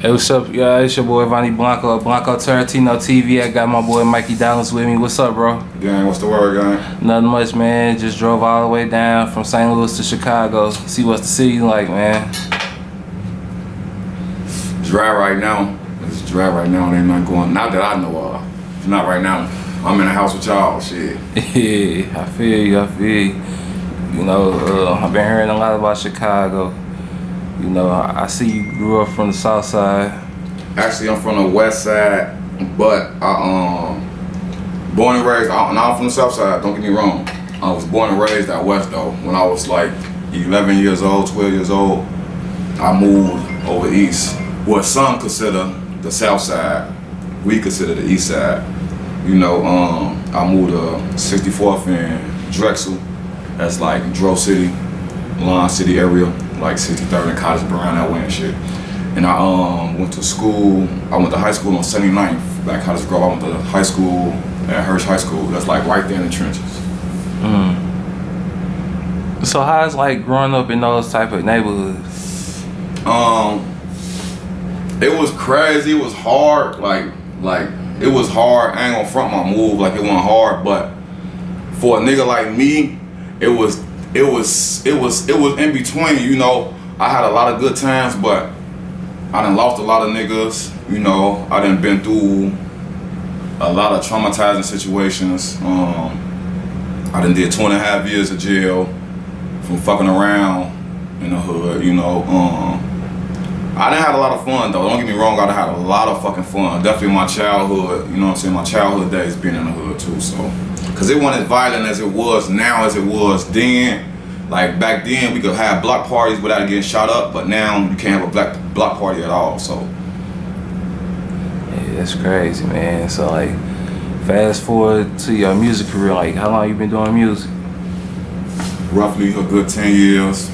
Hey, what's up? Yeah, it's your boy Blanco Tarantino TV. I got my boy Mikey Dollaz with me. What's up, bro? Gang, what's the word, gang? Nothing much, man. Just drove all the way down from St. Louis to Chicago. See what's the city like, man. Dry right now. It's dry right now. Ain't nothing going. Not that I know of. Not right now. I'm in the house with y'all. Shit. Yeah, I feel you. You know, I've been hearing a lot about Chicago. You know, I see you grew up from the south side. Actually, I'm from the west side, but I born and raised. I'm from the south side. Don't get me wrong. I was born and raised out west though. When I was like 11 years old, 12 years old, I moved over east. What some consider the south side, we consider the east side. You know, I moved to 64th and Drexel. That's like Dro City, Lawn City area. Like 63rd and College around that way and shit. And I went to school. I went to high school on 79th, back Cottage Grove. I went to high school at Hirsch High School. That's like right there in the trenches. So how's like growing up in those type of neighborhoods? It was crazy. It was hard. Like it was hard. I ain't gonna front my move. Like it wasn't hard, but for a nigga like me, it was in between, you know. I had a lot of good times, but I done lost a lot of niggas, you know. I done been through a lot of traumatizing situations. I done did 2.5 years of jail from fucking around in the hood, you know. I done had a lot of fun though, don't get me wrong, I done had a lot of fucking fun. Definitely my childhood, you know what I'm saying, my childhood days being in the hood too, so. Cause it wasn't as violent as it was now as it was then. Like back then we could have block parties without getting shot up, but now you can't have a block party at all, so. Yeah, that's crazy, man. So like, fast forward to your music career, like how long you been doing music? Roughly a good 10 years,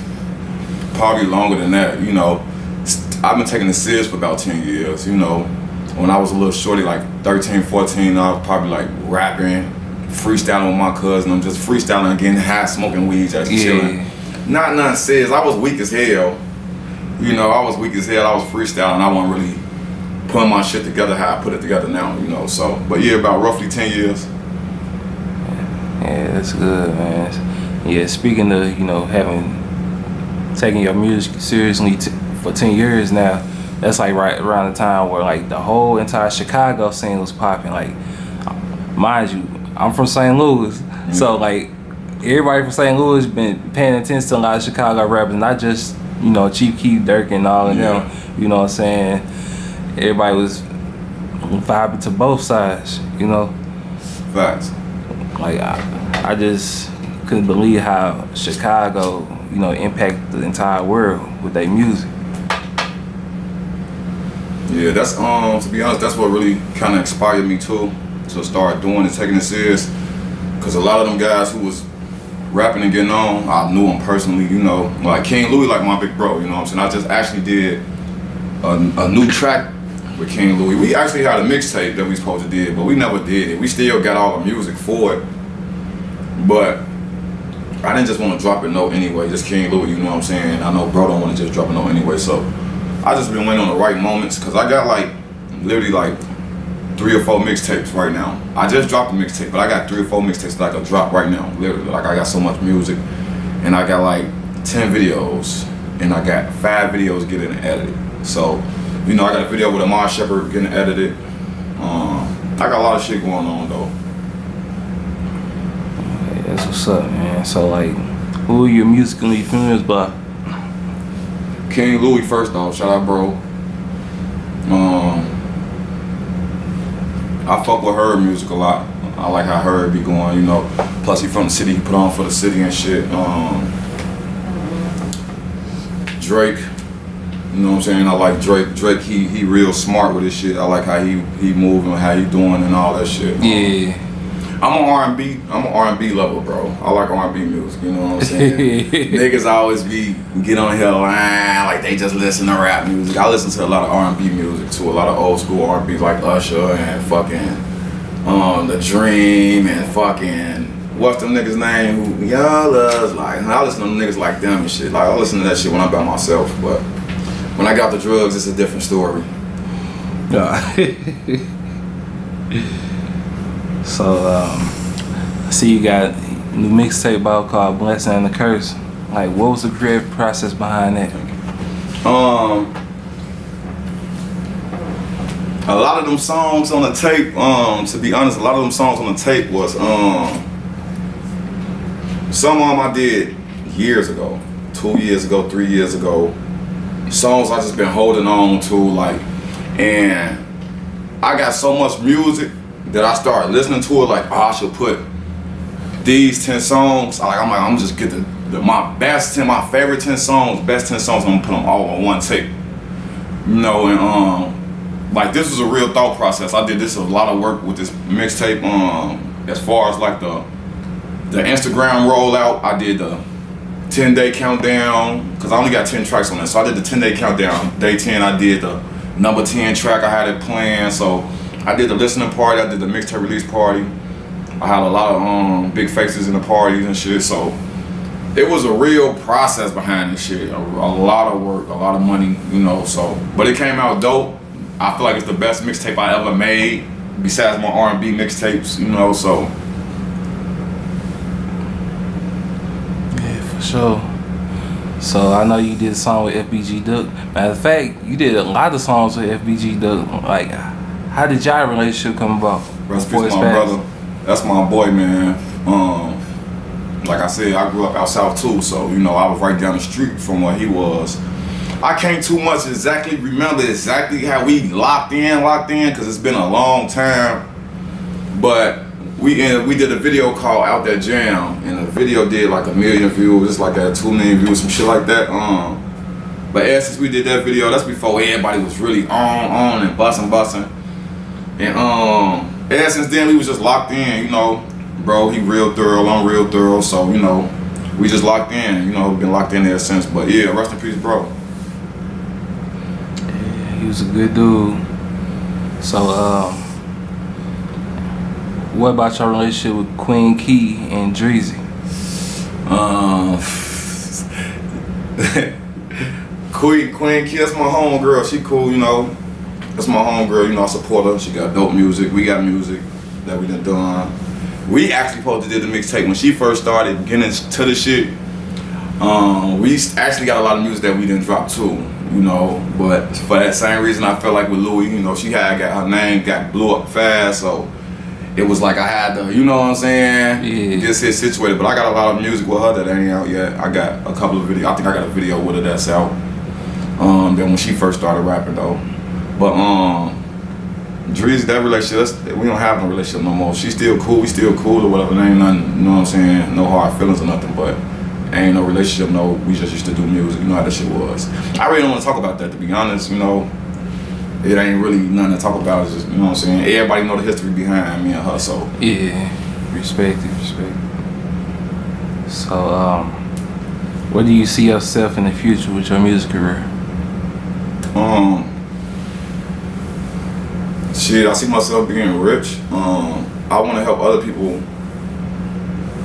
probably longer than that, you know. I've been taking it serious for about 10 years, you know. When I was a little shorty, like 13, 14, I was probably like rapping, freestyling with my cousin. I'm just freestyling and getting high, smoking weed, just chilling. Not nothing serious. I was weak as hell. You know, I was weak as hell. I was freestyling. I wasn't really putting my shit together how I put it together now, you know. So, but yeah, about roughly 10 years. Yeah, that's good, man. Yeah, speaking of, you know, taking your music seriously for 10 years now, that's like right around the time where like the whole entire Chicago scene was popping. Like, mind you, I'm from St. Louis, so like everybody from St. Louis been paying attention to a lot of Chicago rappers, not just, you know, Chief Keef, Dirk, and all of them. You know what I'm saying? Everybody was vibing to both sides, you know. Facts. Like I just couldn't believe how Chicago, you know, impacted the entire world with their music. Yeah, that's to be honest, that's what really kind of inspired me too, to start doing and taking it serious. Cause a lot of them guys who was rapping and getting on, I knew them personally, you know. Like King Louie, like my big bro, you know what I'm saying? I just actually did a new track with King Louie. We actually had a mixtape that we supposed to did, but we never did it. We still got all the music for it, but I didn't just want to drop a note anyway, just King Louie, you know what I'm saying? I know bro don't want to just drop a note anyway, so I just been waiting on the right moments, cause I got like, literally like 3 or 4 mixtapes right now. I just dropped a mixtape, but I got 3 or 4 mixtapes that I could drop right now, literally. Like I got so much music, and I got like 10 videos, and I got 5 videos getting edited. So, you know, I got a video with Amar Shepard getting edited. I got a lot of shit going on though. Okay, that's what's up, man. So like, who are you musically famous by? King Louie first off, shout out bro. I fuck with her music a lot. I like how her be going, you know. Plus he from the city, he put on for the city and shit. Drake, you know what I'm saying? I like Drake. Drake, he real smart with his shit. I like how he moving, how he doing and all that shit. Yeah. I'm an R&B lover, bro. I like R&B music, you know what I'm saying? Niggas always get on here like they just listen to rap music. I listen to a lot of R&B music too, a lot of old school R&B like Usher and fucking The Dream and fucking what's them niggas name who y'all love, like I listen to them niggas like them and shit. Like I listen to that shit when I'm by myself, but when I got the drugs, it's a different story. So, I see you got a new mixtape out called Blessing and the Curse. Like, what was the creative process behind that? A lot of them songs on the tape, to be honest, a lot of them songs on the tape was, some of them I did years ago, 2 years ago, 3 years ago. Songs I just been holding on to, like, and I got so much music that I started listening to it, like, oh, I should put these 10 songs, I'm just get my best 10, my favorite 10 songs, best 10 songs, I'm gonna put them all on one tape. You know, and like this was a real thought process. I did this a lot of work with this mixtape, as far as like the Instagram rollout. I did the 10-day countdown, because I only got 10 tracks on it. So I did the 10-day countdown. Day 10, I did the number 10 track, I had it planned. So I did the listening party, I did the mixtape release party. I had a lot of big faces in the parties and shit. So it was a real process behind this shit. A lot of work, a lot of money, you know, so. But it came out dope. I feel like it's the best mixtape I ever made, besides my R&B mixtapes, you know, so. Yeah, for sure. So I know you did a song with FBG Duck. Matter of fact, you did a lot of songs with FBG Duck. Like, how did y'all relationship come about? Rest in peace, my brother. That's my boy, man. Like I said, I grew up out south too, so you know I was right down the street from where he was. I can't too much remember exactly how we locked in, because it's been a long time. But we did a video called Out That Jam, and the video did like 1 million views, it's like at 2 million views, some shit like that. But ever since we did that video, that's before everybody was really on and busting. And ever since then we was just locked in, you know. Bro, he real thorough, I'm real thorough, so you know, we just locked in, you know, been locked in there since. But yeah, rest in peace, bro. Yeah, he was a good dude. So, what about your relationship with Queen Key and Dreezy? Queen Key, that's my homegirl. She cool, you know. That's my homegirl, you know. I support her. She got dope music. We got music that we done. We actually supposed to do the mixtape when she first started getting into the shit. We actually got a lot of music that we didn't drop too, you know. But for that same reason, I felt like with Louie, you know, she had got her name blew up fast, so it was like I had to, you know what I'm saying, get shit situated. But I got a lot of music with her that ain't out yet. I got a couple of videos. I think I got a video with her that's out. Then when she first started rapping though, but Dreezy, that relationship, we don't have no relationship no more. She's still cool, we still cool or whatever. There ain't nothing, you know what I'm saying, no hard feelings or nothing, but ain't no relationship, no, we just used to do music, you know how that shit was. I really don't want to talk about that, to be honest, you know. It ain't really nothing to talk about, it's just, you know what I'm saying. Everybody know the history behind me and her, so. Yeah, respect it. So, where do you see yourself in the future with your music career? Shit, I see myself being rich. I want to help other people.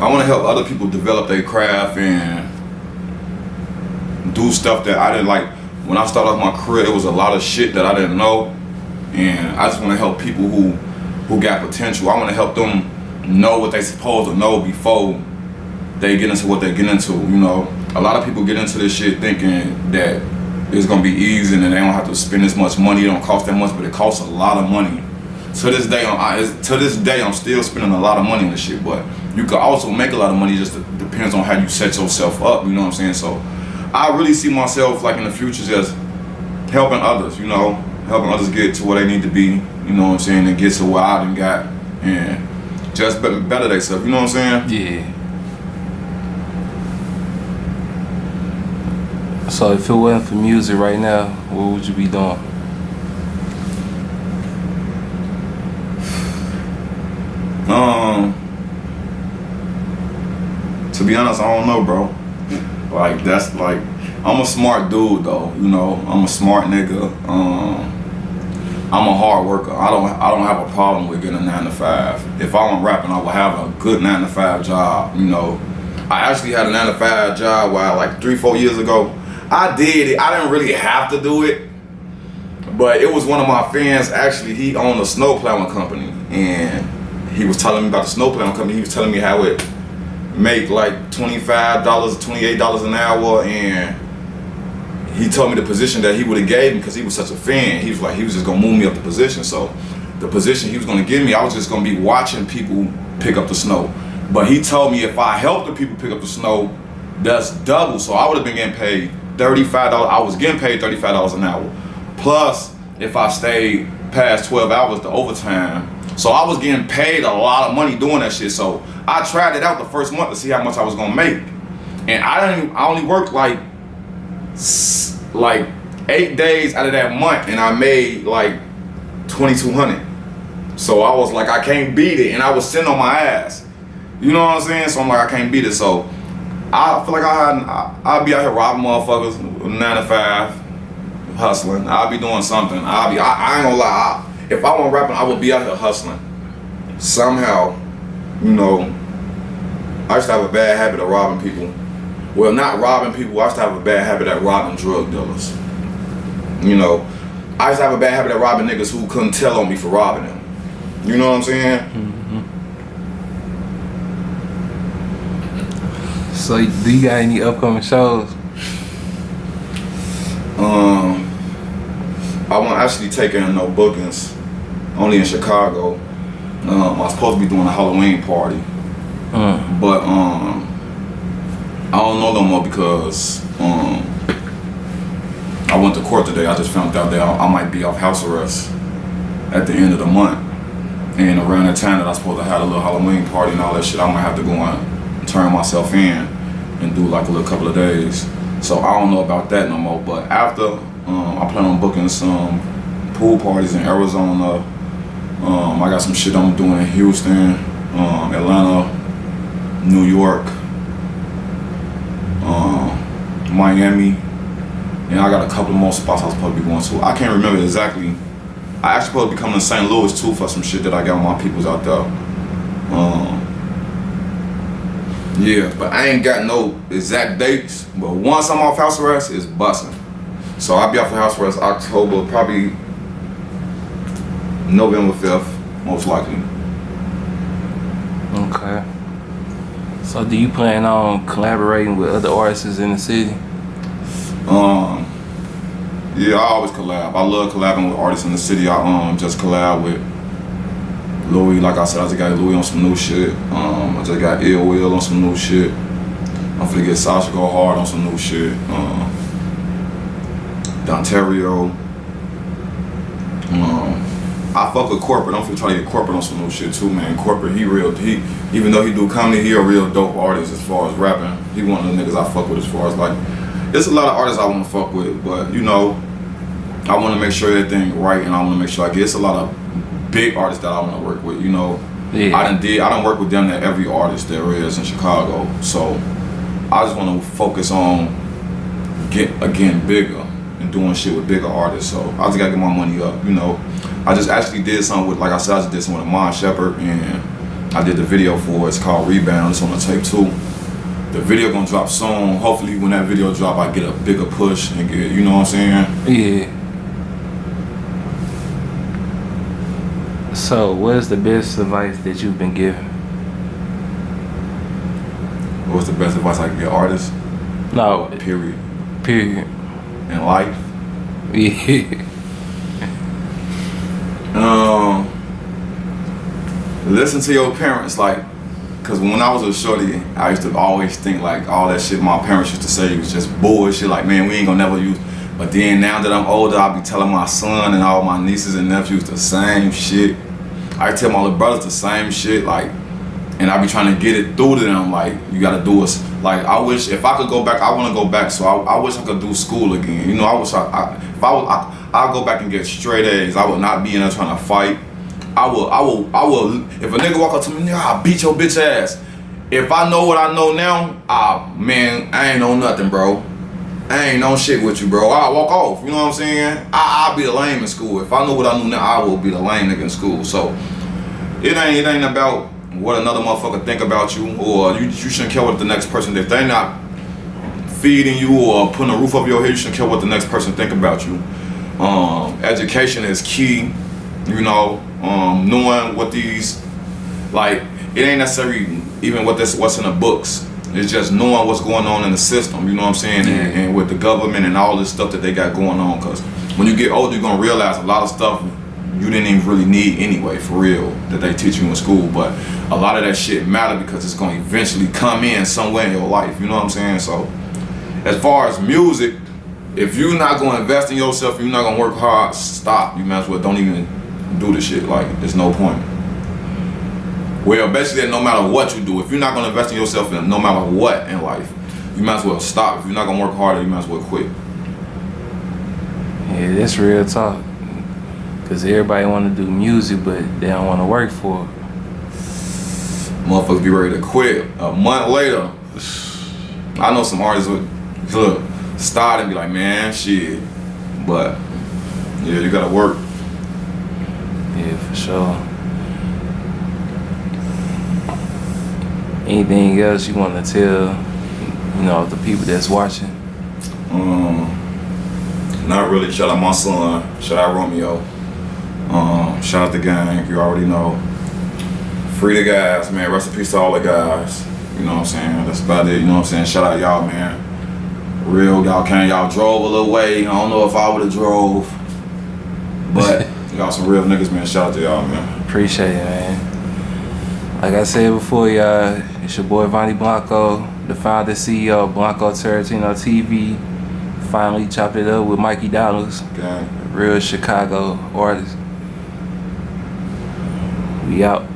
I want to help other people develop their craft and do stuff that I didn't like. When I started off my career, it was a lot of shit that I didn't know, and I just want to help people who got potential. I want to help them know what they supposed to know before they get into what they get into. You know, a lot of people get into this shit thinking that it's gonna be easy and they don't have to spend as much money. It don't cost that much, but it costs a lot of money. To this day, I'm still spending a lot of money on this shit. But you could also make a lot of money. It just depends on how you set yourself up. You know what I'm saying? So I really see myself like in the future just helping others. You know, helping others get to where they need to be. You know what I'm saying? And get to where I done got and just better themselves. You know what I'm saying? Yeah. So if it wasn't for music right now, what would you be doing? To be honest, I don't know, bro. Like that's like, I'm a smart dude though, you know. I'm a smart nigga. I'm a hard worker. I don't have a problem with getting a 9 to 5. If I wasn't rapping, I would have a good 9 to 5 job, you know. I actually had a 9 to 5 job while like 3-4 years ago. I did it. I didn't really have to do it, But it was one of my fans, actually, he owned a snow plowing company, and he was telling me about the snow plowing company. He was telling me how it make like $25, $28 an hour, and he told me the position that he would have gave me because he was such a fan. He was like, he was just gonna move me up the position. So the position he was gonna give me, I was just gonna be watching people pick up the snow. But he told me if I helped the people pick up the snow, that's double. So I would have been getting paid $35. I was getting paid $35 an hour. Plus, if I stayed past 12 hours, the overtime. So I was getting paid a lot of money doing that shit. So I tried it out the first month to see how much I was gonna make. And I only worked like 8 days out of that month, and I made like $2,200. So I was like, I can't beat it, and I was sitting on my ass. You know what I'm saying? So I'm like, I can't beat it. So I feel like I'll be out here robbing motherfuckers 9 to 5, hustling. I'll be doing something. I ain't gonna lie. If I wasn't rapping, I would be out here hustling. Somehow, you know, I used to have a bad habit of robbing people. Well, not robbing people, I used to have a bad habit of robbing drug dealers. You know, I used to have a bad habit of robbing niggas who couldn't tell on me for robbing them. You know what I'm saying? Mm-hmm. So, do you got any upcoming shows? I wasn't actually taking no bookings, only in Chicago. I was supposed to be doing a Halloween party, but I don't know no more because I went to court today. I just found out that I might be off house arrest at the end of the month, and around that time that I was supposed to have a little Halloween party and all that shit, I might have to go and turn myself in and do like a little couple of days. So I don't know about that no more. But after, I plan on booking some pool parties in Arizona. I got some shit I'm doing in Houston, Atlanta, New York, Miami, and I got a couple more spots I was supposed to be going to. I can't remember exactly. I actually supposed to be coming to St. Louis too for some shit that I got my peoples out there. Yeah, but I ain't got no exact dates. But once I'm off house arrest, it's busting. So I'll be off of house arrest October, probably November 5th, most likely. Okay. So do you plan on collaborating with other artists in the city? Yeah, I always collab. I love collabing with artists in the city. I just collab with Louie. Like I said, I just got Louie on some new shit. I just got Ill Will on some new shit. I'm finna get Sasha Go Hard on some new shit. Dontario. I fuck with Corporate. I'm finna try to get Corporate on some new shit too, man. Corporate, he even though he do comedy, he a real dope artist as far as rapping. He one of the niggas I fuck with as far as like, there's a lot of artists I wanna fuck with, but you know, I wanna make sure everything right, and I wanna make sure I get, it's a lot of big artists that I wanna work with, you know. Yeah. I done work with them at every artist there is in Chicago. So I just wanna focus on getting bigger and doing shit with bigger artists. So I just gotta get my money up, you know. I just actually did something with, like I said, I just did something with Mon Shepherd, and I did the video for it. It's called Rebound. It's on the tape too. The video gonna drop soon. Hopefully when that video drop, I get a bigger push and get, you know what I'm saying? Yeah. So what's the best advice that you've been given? What's the best advice I can give artists? No. Period. In life? Yeah. Listen to your parents, like, cause when I was a shorty, I used to always think like all that shit my parents used to say was just bullshit. Like, man, we ain't gonna never use. But then now that I'm older, I be telling my son and all my nieces and nephews the same shit. I tell my little brothers the same shit, like, and I be trying to get it through to them. Like, you gotta do us. Like, I wish if I could go back, I want to go back. So I wish I could do school again. You know, I wish I'll go back and get straight A's. I would not be in there trying to fight. I will. If a nigga walk up to me, nigga, I'll beat your bitch ass. If I know what I know now, man, I ain't know nothing, bro. I ain't know shit with you, bro. I'll walk off. You know what I'm saying? I'll be the lame in school. If I know what I know now, I will be the lame nigga in school. So it ain't about what another motherfucker think about you, or you shouldn't care what the next person. If they not feeding you or putting a roof over your head, you shouldn't care what the next person think about you. education is key. You know, knowing what these, like, it ain't necessarily even what's in the books. It's just knowing what's going on in the system, you know what I'm saying? And with the government and all this stuff that they got going on. Because when you get older, you're going to realize a lot of stuff you didn't even really need anyway, for real, that they teach you in school. But a lot of that shit matter because it's going to eventually come in somewhere in your life, you know what I'm saying? So as far as music, if you're not going to invest in yourself, if you're not going to work hard, stop. You might as well don't even do the shit. Like, there's no point. Well, basically, no matter what you do, if you're not going to invest in yourself, no matter what in life, you might as well stop. If you're not going to work harder, you might as well quit. Yeah, that's real talk. Because everybody want to do music, but they don't want to work for it. Motherfuckers be ready to quit a month later. I know some artists would look, start and be like, man, shit. But, yeah, you got to work. Yeah, for sure. Anything else you want to tell, you know, the people that's watching? Not really. Shout out my son. Shout out Romeo. Shout out the gang. You already know. Free the guys, man. Rest in peace to all the guys. You know what I'm saying? That's about it. You know what I'm saying? Shout out y'all, man. Real, y'all drove a little way. I don't know if I would have drove, but y'all some real niggas, man. Shout out to y'all, man. Appreciate it, man. Like I said before, y'all, it's your boy Vonnie Blanco, the founder CEO of Blanco Tarantino TV. Finally chopped it up with Mikey Dollaz, Okay. real Chicago artist. We out.